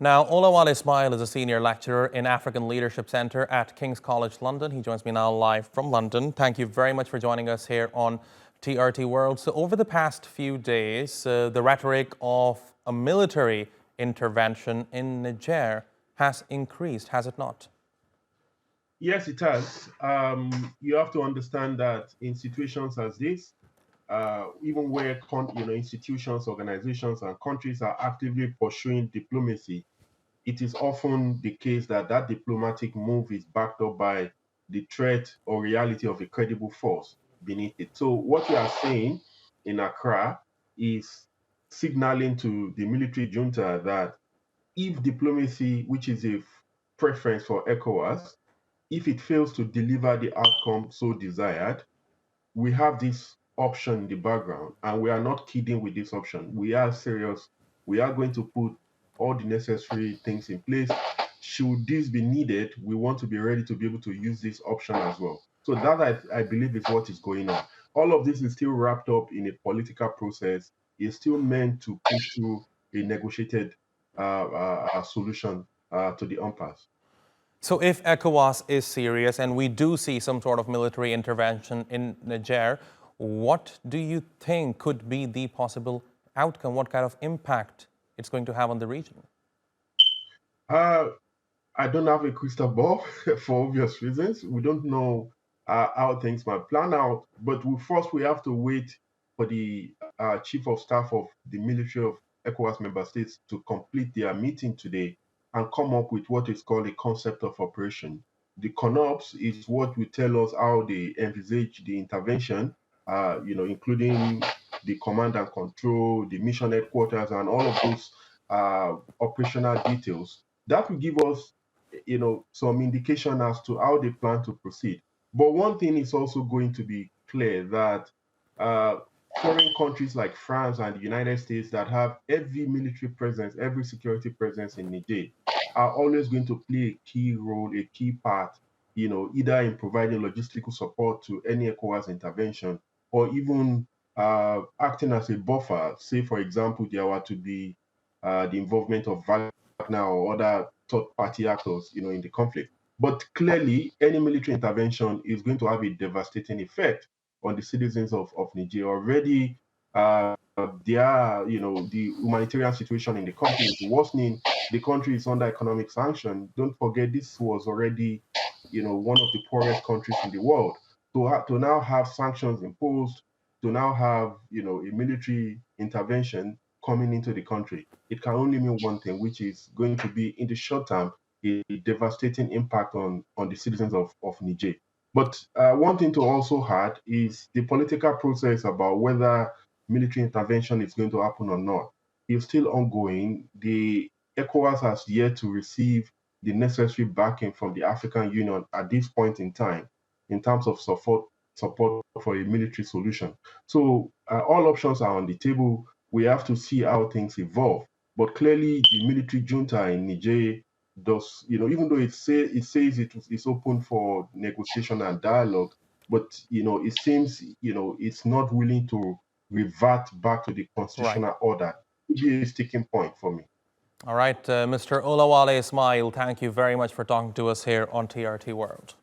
Now, Olawale Ismail is a senior lecturer in African Leadership Centre at King's College London. He joins me now live from London. Thank you very much for joining us here on TRT World. So over the past few days, the rhetoric of a military intervention in Niger has increased, has it not? Yes, it has. You have to understand that in situations as this, even where institutions, organizations, and countries are actively pursuing diplomacy, it is often the case that that diplomatic move is backed up by the threat or reality of a credible force beneath it. So what we are saying in Accra is signaling to the military junta that if diplomacy, which is a preference for ECOWAS, if it fails to deliver the outcome so desired, we have this option in the background, and we are not kidding with this option. We are serious. We are going to put all the necessary things in place. Should this be needed, we want to be ready to be able to use this option as well. So that I believe is what is going on. All of this is still wrapped up in a political process. It's still meant to push through a negotiated solution to the impasse. So if ECOWAS is serious and we do see some sort of military intervention in Niger, what do you think could be the possible outcome? What kind of impact it's going to have on the region? Uh, I don't have a crystal ball for obvious reasons. We don't know how things might plan out, but we have to wait for the chief of staff of the military of ECOWAS member states to complete their meeting today and come up with what is called a concept of operation. The CONOPS is what will tell us how they envisage the intervention, including the command and control, the mission headquarters, and all of those operational details. That will give us some indication as to how they plan to proceed. But one thing is also going to be clear that uh, foreign countries like France and the United States that have every military presence, every security presence in Niger, are always going to play a key role, a key part, either in providing logistical support to any ECOWAS intervention or even acting as a buffer. Say, for example, there were to be the involvement of Wagner or other third-party actors, in the conflict. But clearly, any military intervention is going to have a devastating effect on the citizens of Niger. Already, the humanitarian situation in the country is worsening. The country is under economic sanction. Don't forget, this was already, one of the poorest countries in the world. To now have sanctions imposed, to now have, a military intervention coming into the country, it can only mean one thing, which is going to be, in the short term, a devastating impact on the citizens of Niger. But one thing to also add is the political process about whether military intervention is going to happen or not is still ongoing. The ECOWAS has yet to receive the necessary backing from the African Union at this point in time in terms of support for a military solution. So all options are on the table. We have to see how things evolve. But clearly, the military junta in Niger does, even though it says it's open for negotiation and dialogue, but it seems it's not willing to revert back to the Right. constitutional order. It would be a sticking point for me. All right, Mr. Olawale Ismail, thank you very much for talking to us here on TRT World.